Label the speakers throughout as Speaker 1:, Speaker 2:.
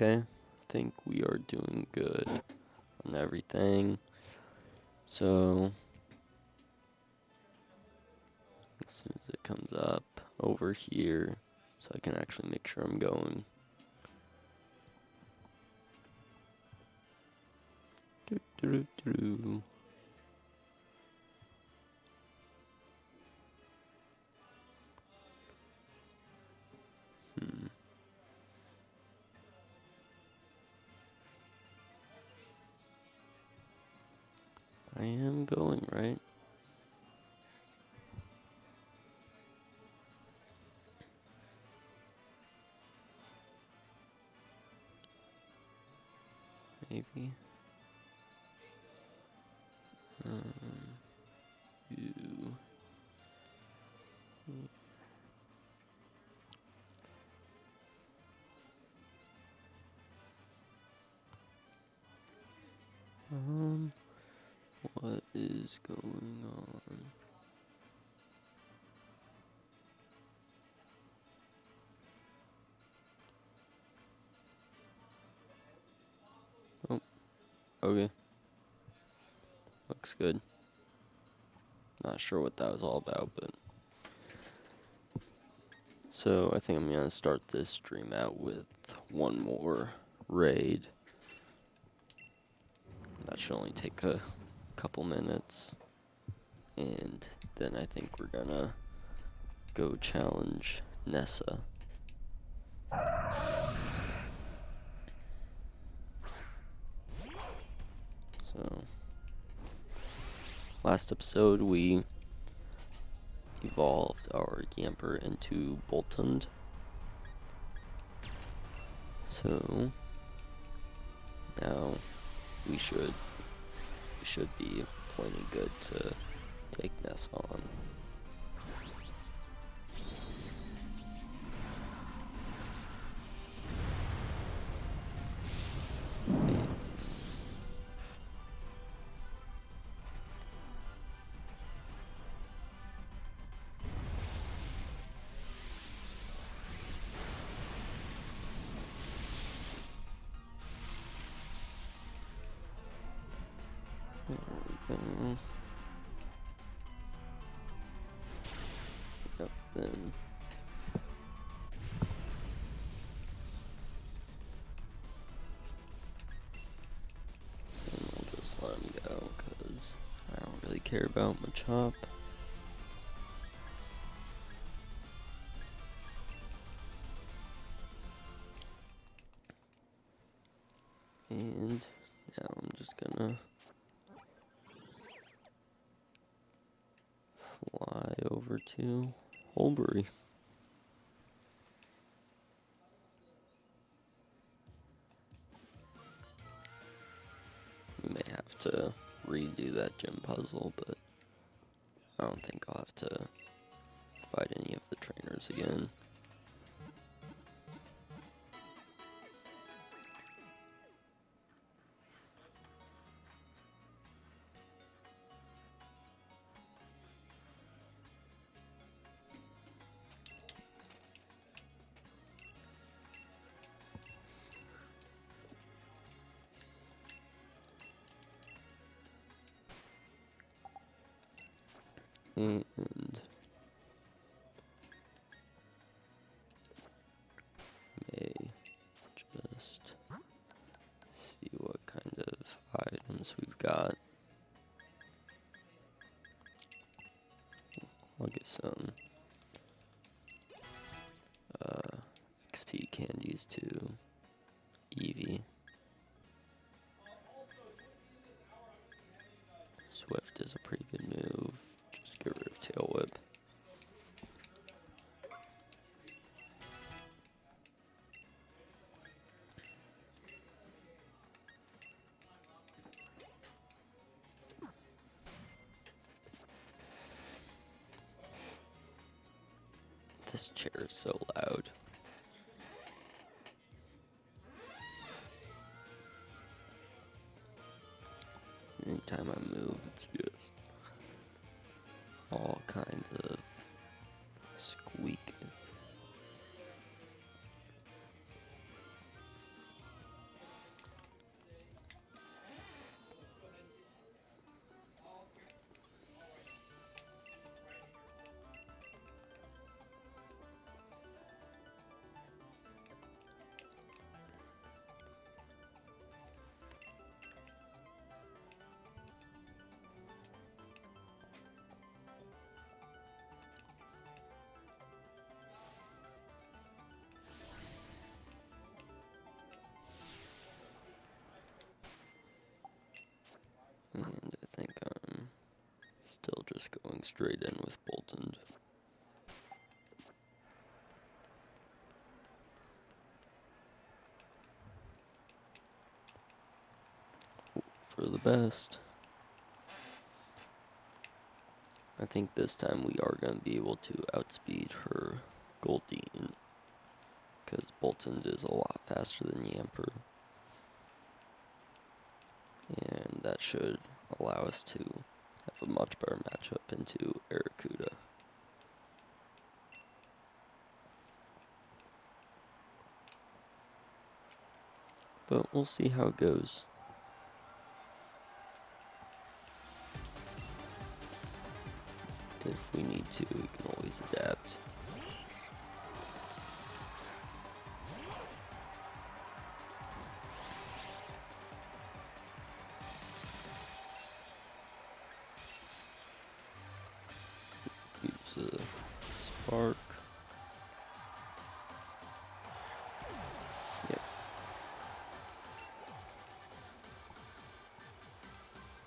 Speaker 1: Okay, I think we are doing good on everything. So, as soon as it comes up over here, so I can actually make sure I'm going. Doo-doo-doo-doo. I am going, right? Maybe. You. What is going on? Oh, okay. Looks good. Not sure what that was all about, but. So I think I'm gonna start this stream out with one more raid. That should only take a couple minutes. And then I think we're gonna go challenge Nessa. So, last episode we evolved our Yamper into Boltund. So, now we should be plenty good to take Ness on. There we go. Yep, then. And we'll just let him go, because I don't really care about Machop. And now I'm just gonna fly over to Holbury. We may have to redo that gym puzzle, but I don't think I'll have to fight any of the trainers again. And may just see what kind of items we've got. I'll get some XP candies to Eevee. Swift is a pretty good move. Just get rid of Tail Whip. This chair is so loud. Anytime I move, it's just all kinds of squeak. Still just going straight in with Bolton. For the best. I think this time we are going to be able to outspeed her Goldeen, because Bolton is a lot faster than Yamper. And that should allow us to have a much better matchup into Aracuda. But we'll see how it goes. If we need to, we can always adapt. Use a spark. Yep.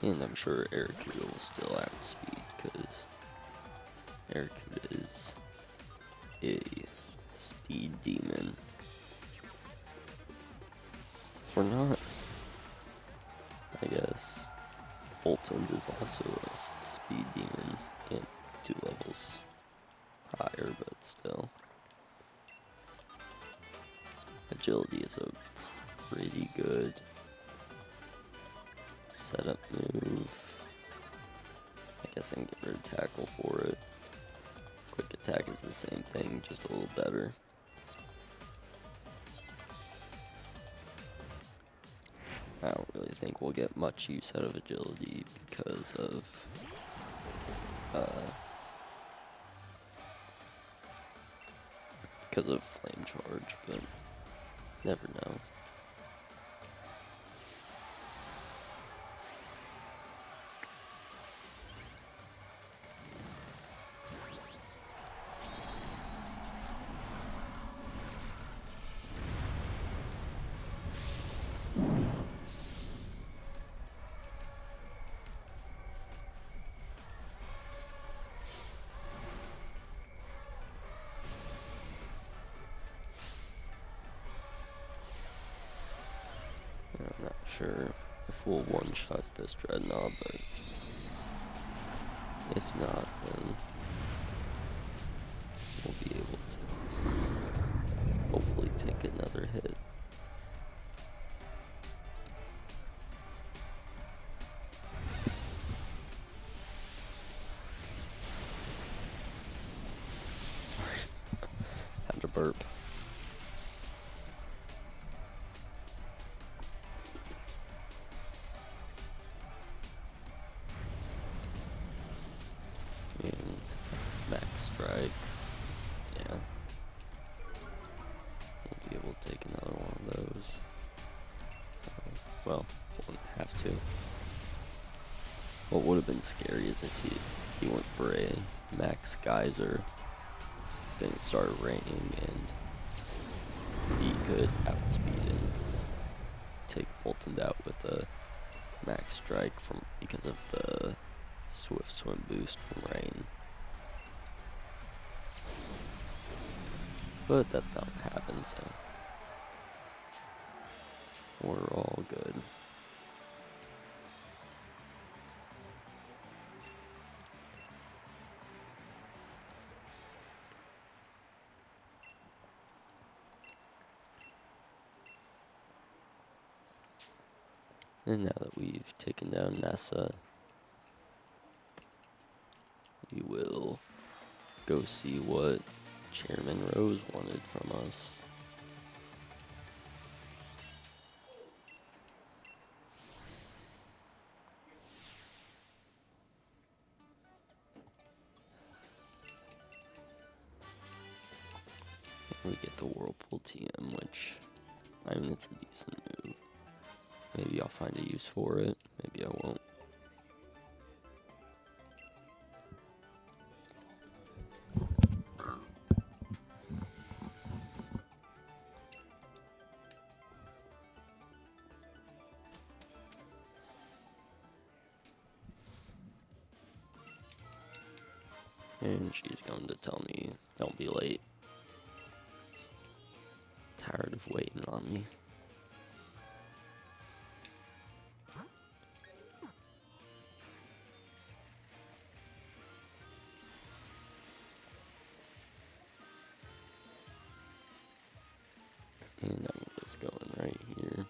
Speaker 1: And I'm sure Aracuda will still outspeed, because Aracuda is a speed demon. Or not. I guess Bolton is also a speed demon and 2 levels higher, but still. Agility is a pretty good setup move. I guess I can get rid of tackle for it. Quick attack is the same thing, just a little better. I don't really think we'll get much use out of agility because of flame charge, but never know. I'm not sure if we'll one-shot this Dreadnought, but if not, then we'll be able to hopefully take another hit. Sorry, had to burp. And that's max strike. Yeah. We'll be able to take another one of those. So, well, won't have to. What would have been scary is if he went for a max geyser, then it started raining, and he could outspeed and take Bolton out with a max strike because of the swift swim boost from rain. But that's not what happened, so we're all good. And now that we've taken down NASA, we will go see what Chairman Rose wanted from us. We get the Whirlpool TM, which, I mean, it's a decent move. Maybe I'll find a use for it, maybe I won't. And she's going to tell me, don't be late. Tired of waiting on me. And I'm just going right here.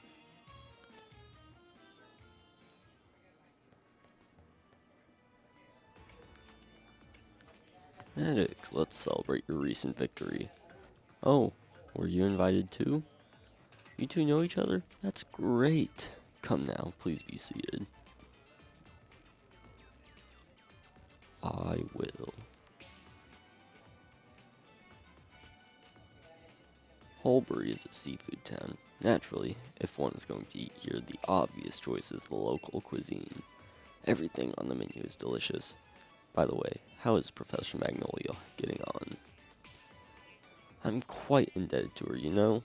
Speaker 1: Maddox, let's celebrate your recent victory. Oh, were you invited too? You two know each other? That's great. Come now, please be seated. I will. Holbury is a seafood town. Naturally, if one is going to eat here, the obvious choice is the local cuisine. Everything on the menu is delicious. By the way, how is Professor Magnolia getting on? I'm quite indebted to her, you know?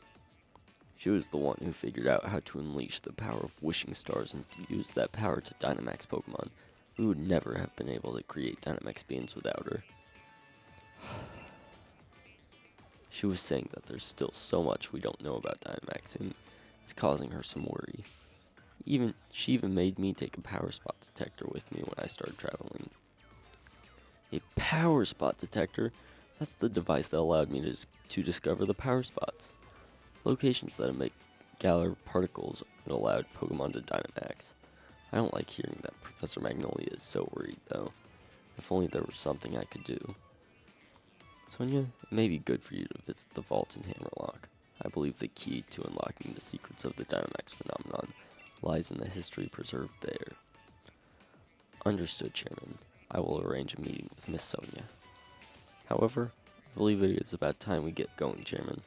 Speaker 1: She was the one who figured out how to unleash the power of wishing stars and to use that power to Dynamax Pokemon. We would never have been able to create Dynamax beings without her. She was saying that there's still so much we don't know about Dynamaxing. It's causing her some worry. She even made me take a power spot detector with me when I started traveling. A power spot detector? That's the device that allowed me to discover the power spots. Locations that emit Galar particles and allowed Pokemon to Dynamax. I don't like hearing that Professor Magnolia is so worried, though. If only there was something I could do. Sonia, it may be good for you to visit the vault in Hammerlock. I believe the key to unlocking the secrets of the Dynamax phenomenon lies in the history preserved there. Understood, Chairman. I will arrange a meeting with Miss Sonia. However, I believe it is about time we get going, Chairman.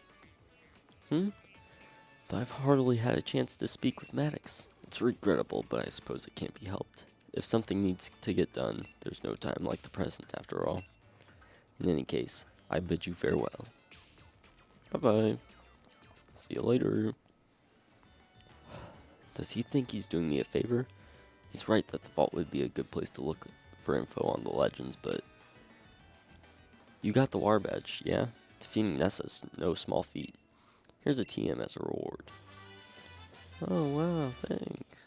Speaker 1: Though I've hardly had a chance to speak with Maddox. It's regrettable, but I suppose it can't be helped. If something needs to get done, there's no time like the present, after all. In any case, I bid you farewell. Bye-bye. See you later. Does he think he's doing me a favor? He's right that the vault would be a good place to look for info on the legends, but... You got the War Badge, yeah? Defeating Nessa's no small feat. Here's a TM as a reward. Oh, wow, thanks.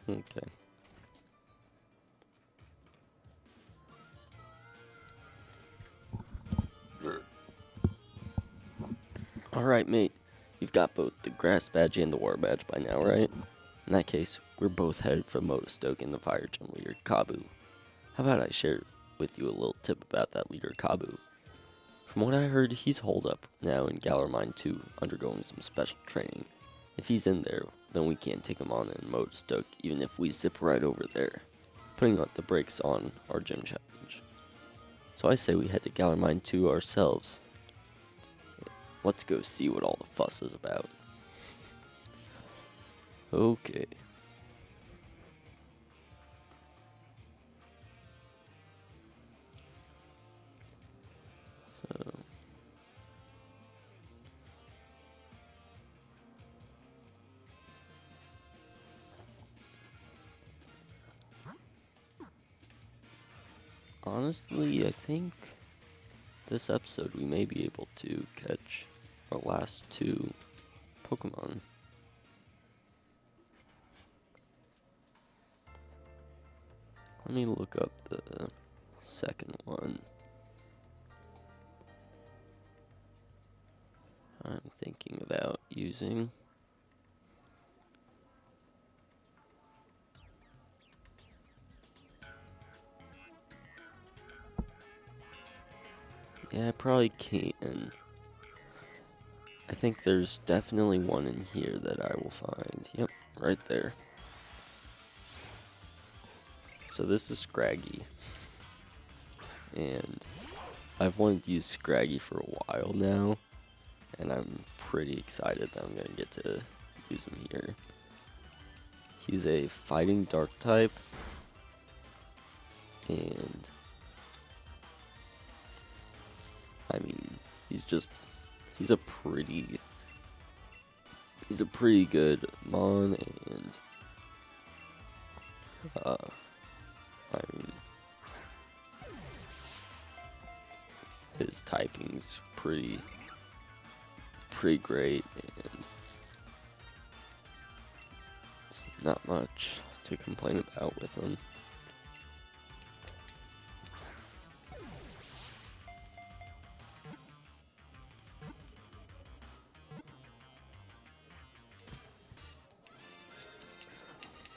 Speaker 1: Okay. Alright, mate. You've got both the Grass Badge and the War Badge by now, right? In that case, we're both headed for Motostoke and the Fire Gym leader, Kabu. How about I share with you a little tip about that leader, Kabu? From what I heard, he's holed up now in Galar Mine 2, undergoing some special training. If he's in there, then we can't take him on in Motostoke, even if we zip right over there, putting the brakes on our gym challenge. So I say we head to Galar Mine 2 ourselves. Let's go see what all the fuss is about. Okay. So... honestly, I think this episode we may be able to catch our last two Pokemon. Let me look up the second one. I'm thinking about using. Yeah, I probably can. I think there's definitely one in here that I will find. Yep, right there. So this is Scraggy. And I've wanted to use Scraggy for a while now. And I'm pretty excited that I'm going to get to use him here. He's a fighting dark type. And I mean, he's a pretty he's a pretty good Mon, and I mean, his typing's pretty great, and there's not much to complain about with him.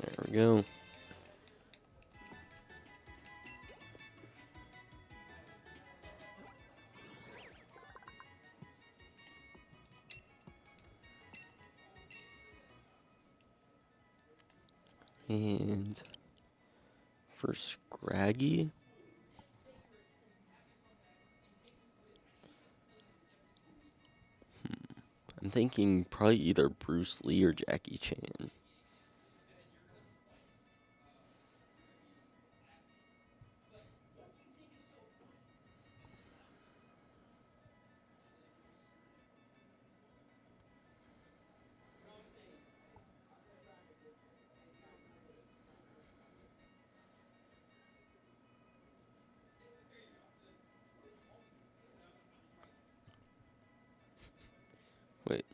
Speaker 1: There we go. And for Scraggy, I'm thinking probably either Bruce Lee or Jackie Chan. Wait.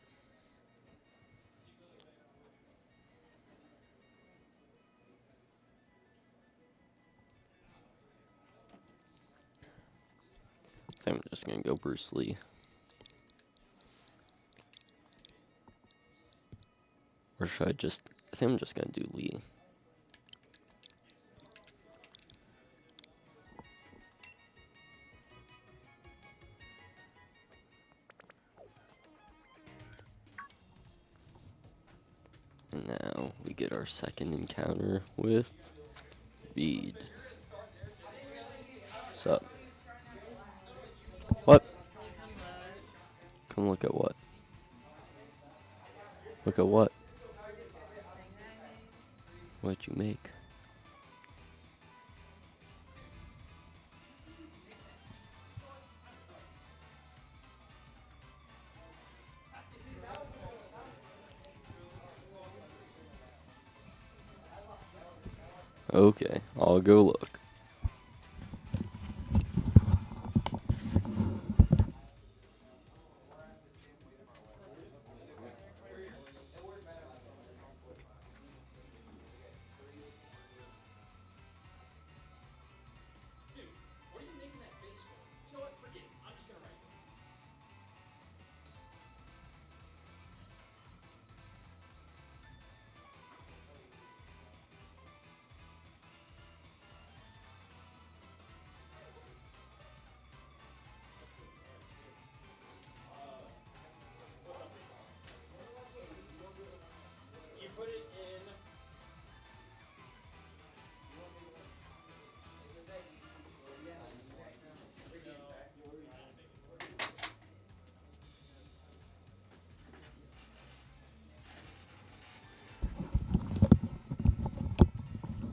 Speaker 1: I think I'm just gonna go Bruce Lee. Or should I just... I think I'm just gonna do Lee. And now we get our second encounter with Bede. What's up? What? Come look at what? Look at what? What'd you make? Okay, I'll go look.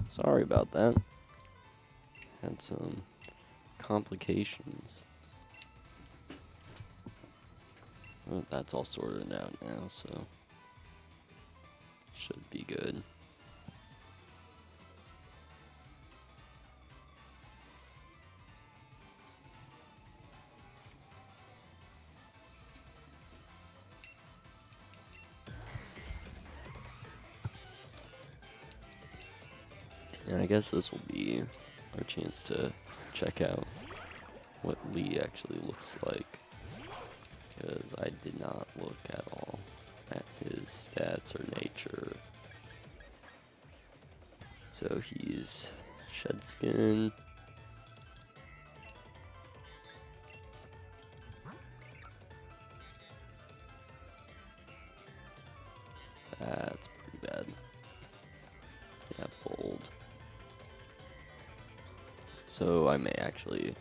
Speaker 1: Sorry about that. Had some complications. Well, that's all sorted out now, so should be good. And I guess this will be our chance to check out what Lee actually looks like, because I did not look at all at his stats or nature. So he's shed skin. That's pretty bad. Yeah, bold. So I may actually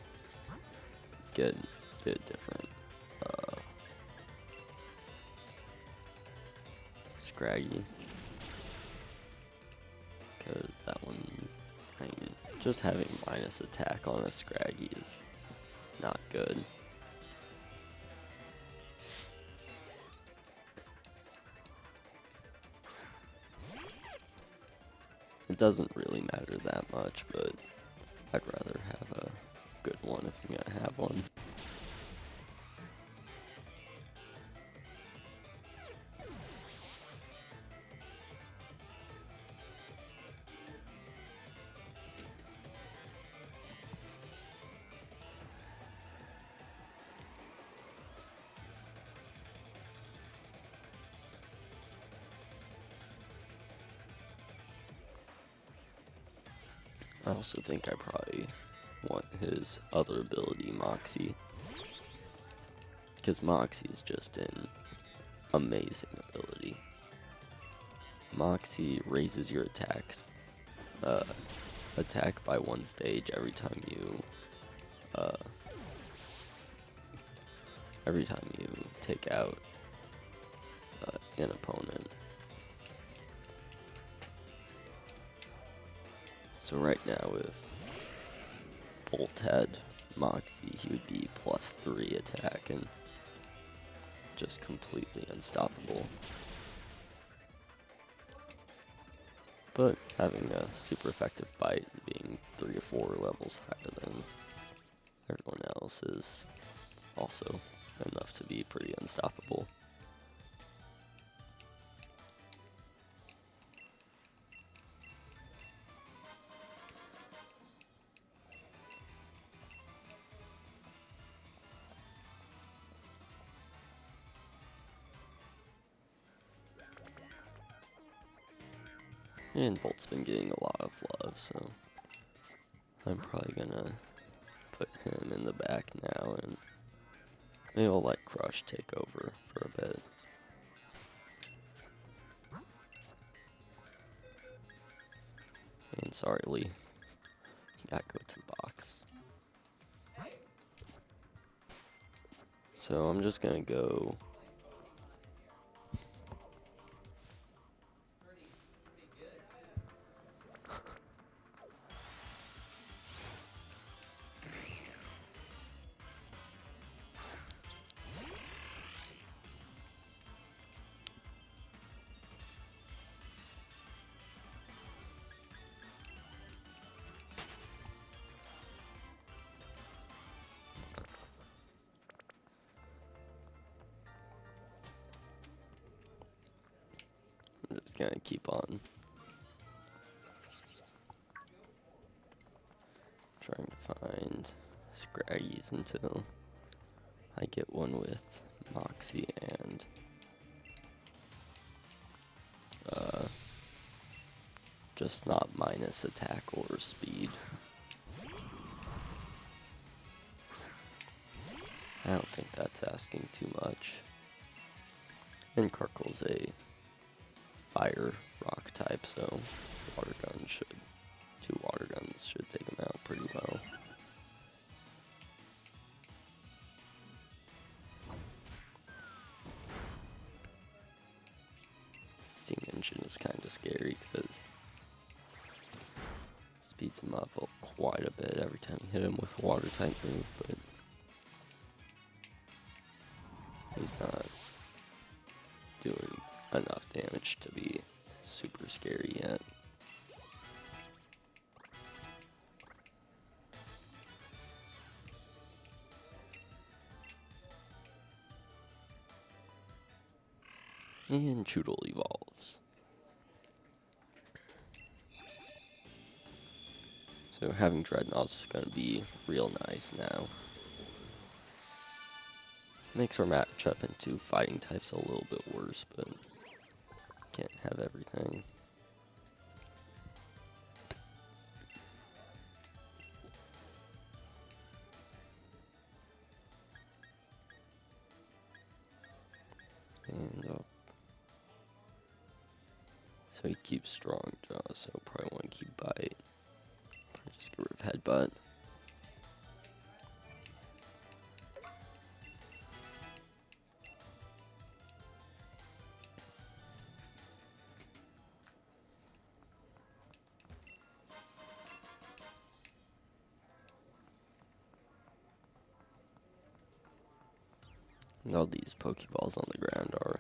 Speaker 1: get a different Scraggy, because that one, I mean, just having minus attack on a Scraggy is not good. It doesn't really matter that much, but I'd rather have a good one if I'm gonna have one. I also think I probably want his other ability, Moxie. Because Moxie is just an amazing ability. Moxie raises your attack by one stage every time you take out an opponent. So right now, if Bolt had Moxie, he would be +3 attack and just completely unstoppable. But having a super effective bite and being 3 or 4 levels higher than everyone else is also enough to be pretty unstoppable. And Bolt's been getting a lot of love, so I'm probably gonna put him in the back now, and maybe I'll let Crush take over for a bit. And sorry, Lee. You gotta go to the box. So I'm just gonna go. I'm just gonna keep on trying to find Scraggies until I get one with Moxie and just not minus attack or speed. I don't think that's asking too much. And Karkle's a fire rock type, so two water guns should take him out pretty well. Steam Engine is kind of scary because speeds him up quite a bit every time you hit him with a water type move, but he's not doing enough damage to be super scary yet. And Choodle evolves. So having Dreadnought's is gonna be real nice now. Makes our matchup into fighting types a little bit worse, but can't have everything. And so he keeps strong jaw, so probably want to keep bite. Probably just get rid of headbutt. And all these Pokeballs on the ground are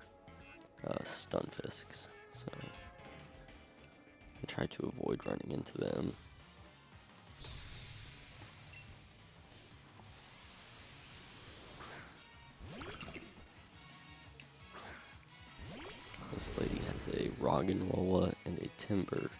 Speaker 1: Stunfisks, so I'm try to avoid running into them. This lady has a Roggenrola and a Timber.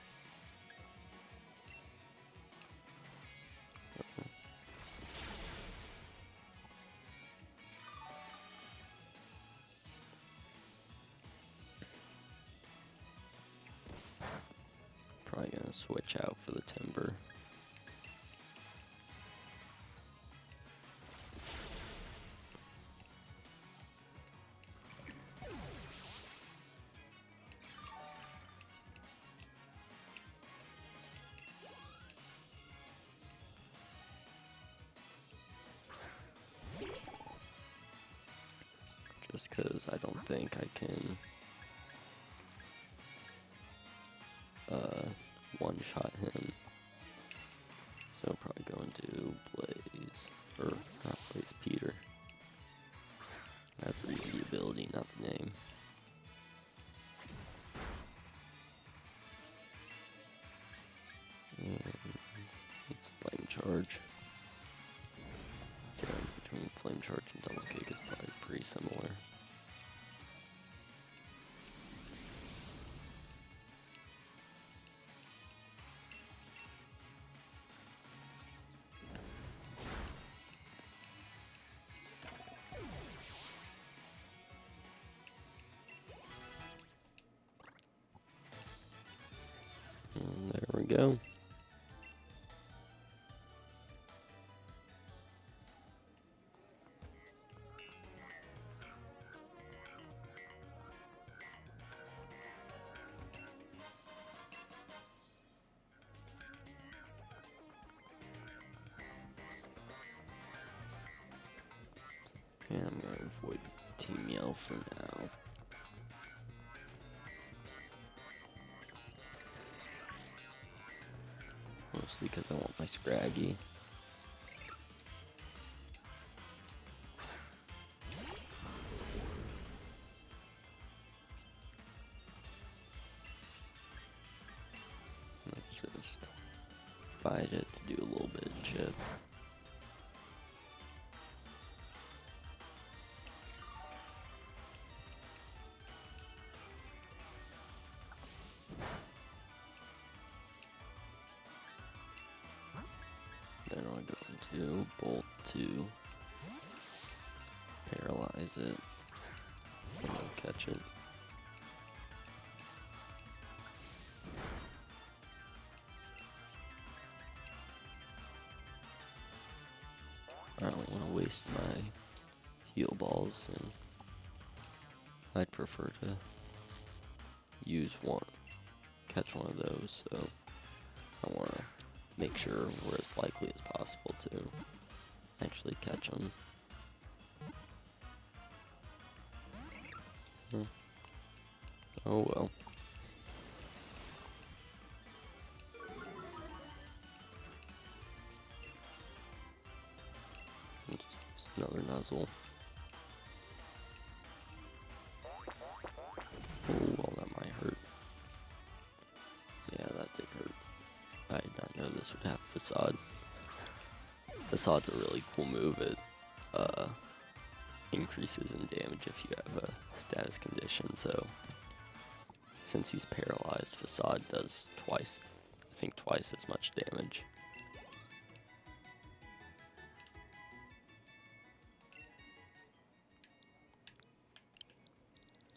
Speaker 1: Probably gonna switch out for the Timber. Just because I don't think I can one-shot him. So I'm probably going to Blaze, or not Blaze, Peter. That's reading the ability, not the name. And it's Flame Charge. Again, between Flame Charge and Double Kick is probably pretty similar. And there we go. And I'm going to avoid Team Yell for now. Mostly because I want my Scraggy. Let's just bite it to do a little bit of chip. Then I'm going to Bolt to paralyze it, and I'll catch it. I don't want to waste my heal balls, and I'd prefer to catch one of those, so I want to make sure we're as likely as possible to actually catch them. Oh well. Just another nuzzle. Oh, well, that might hurt. Yeah, that did hurt. I did not know this would have Facade. Facade's a really cool move. It increases in damage if you have a status condition, so since he's paralyzed, Facade does twice as much damage.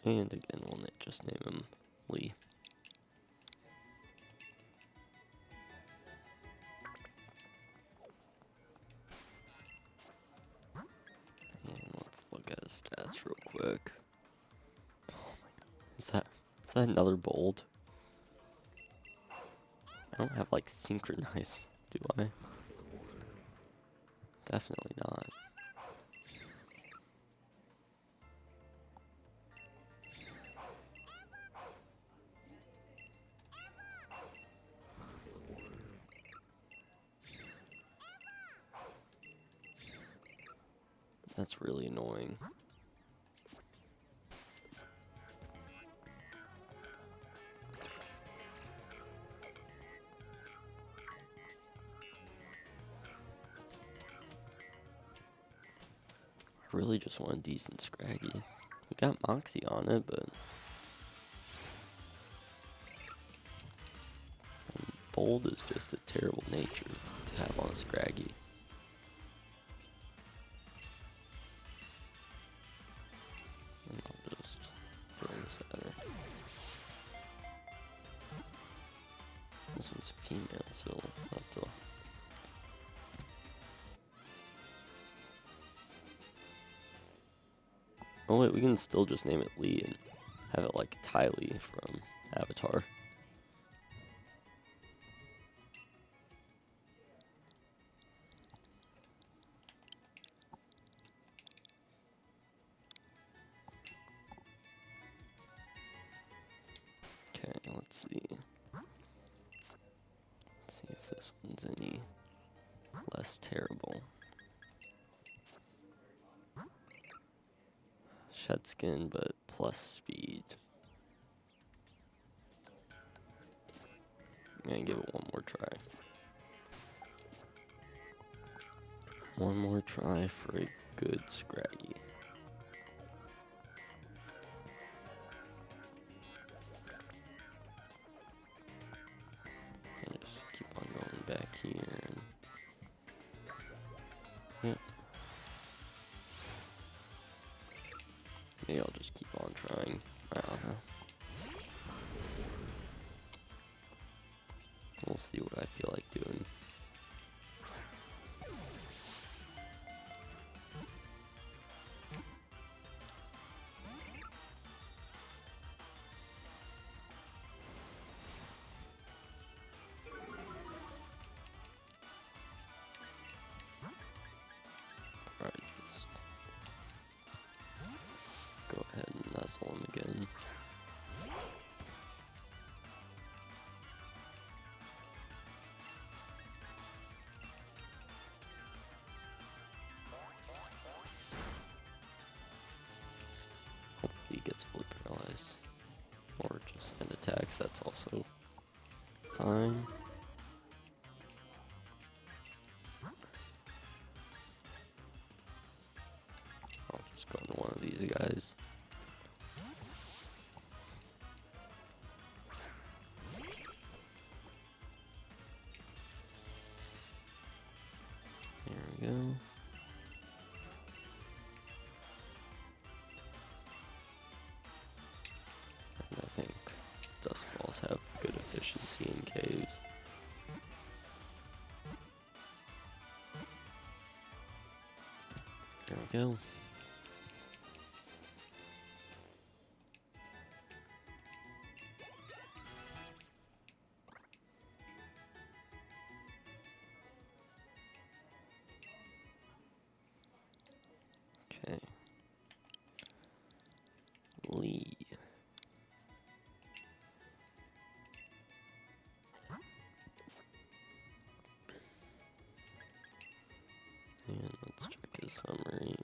Speaker 1: And again, we'll just name him Lee. And let's look at his stats real quick. Oh my god. Is that another bold? I don't have like synchronize, do I? Definitely not. That's really annoying. I really just want a decent Scraggy. We got Moxie on it, but Bold is just a terrible nature to have on a Scraggy. And I'll just throw this at her. This one's a female, so I'll have to. Oh wait, we can still just name it Lee and have it like Tylee from Avatar. Okay, let's see. Let's see if this one's any less terrible. Shed skin, but plus speed. I'm gonna give it one more try. One more try for a good Scraggy. And just keep on going back here. And yep. Maybe I'll just keep on trying. I don't know. We'll see what I feel like doing. Alright, just go ahead and nuzzle him again. Hopefully he gets fully paralyzed. Or just end attacks, that's also fine. I'll just go into one of these guys. There we go. And I think Dusk Balls have good efficiency in caves. There we go. Okay. Lee. And let's check his summary.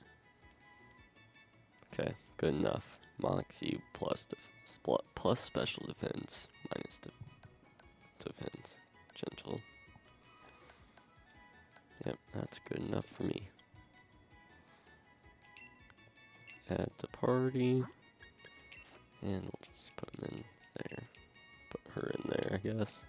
Speaker 1: Okay, good enough. Moxie plus plus special defense minus defense. Gentle. Yep, that's good enough for me. Add to party. And we'll just put him in there. Put her in there, I guess.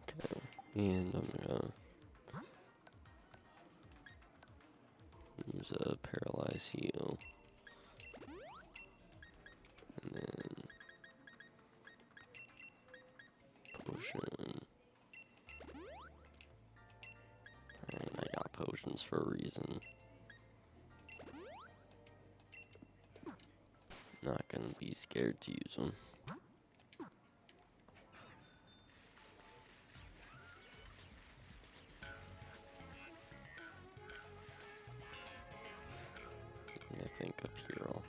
Speaker 1: Okay, and I'm gonna use a paralyze heal. And then potion. Alright, I got potions for a reason. Not gonna be scared to use them. And I think up here I'll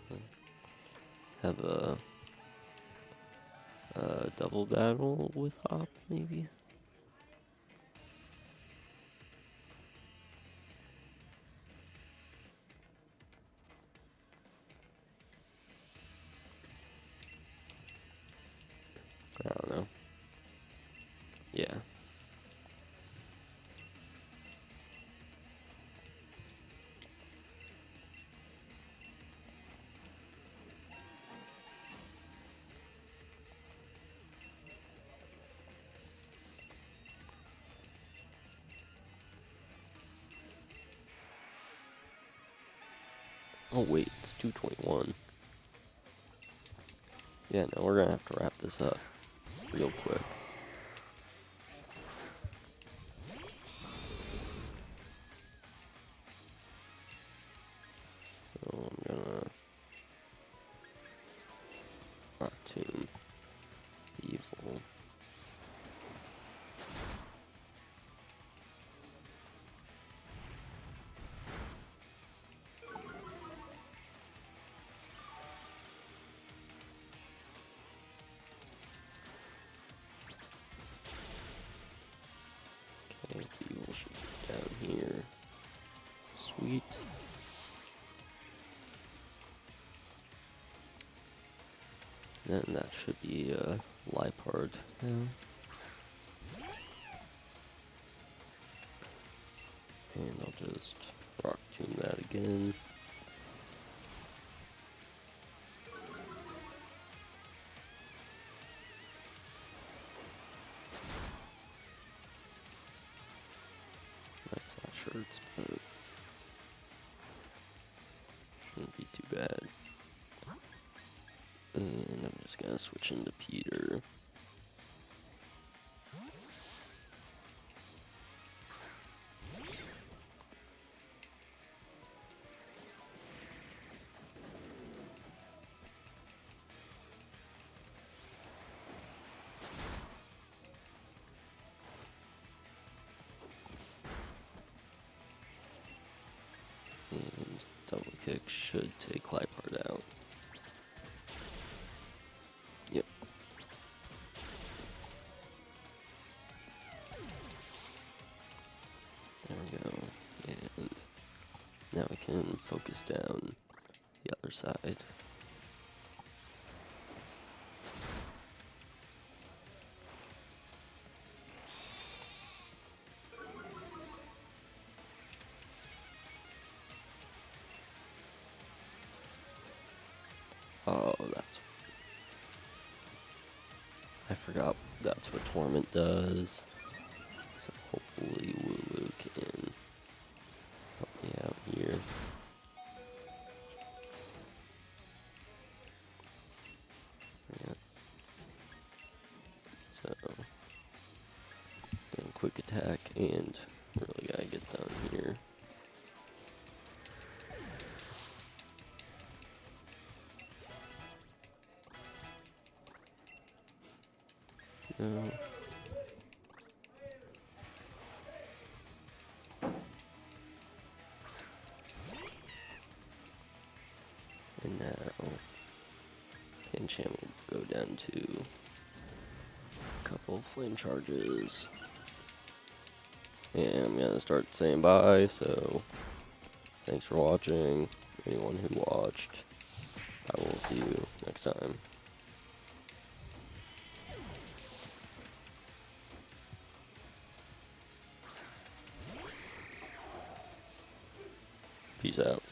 Speaker 1: have a double battle with Hop, maybe? Oh wait, it's 2:21. Yeah, no, we're gonna have to wrap this up real quick. So I'm gonna rock tomb evil. Okay, evil should be down here. Sweet. Then that should be Lipard now. And I'll just rock tomb that again. That's not shirts, but shouldn't be too bad. And I'm just gonna switch into Peter. And double kick should take Lipard out. Yep. There we go. And now we can focus down the other side. Oh, I forgot that's what Torment does. So hopefully Wooloo can help me out here. Yeah. So, then quick attack and really gotta get done here. No. And now, Pancham will go down to a couple flame charges. And I'm gonna start saying bye, so thanks for watching. Anyone who watched, I will see you next time. Peace out.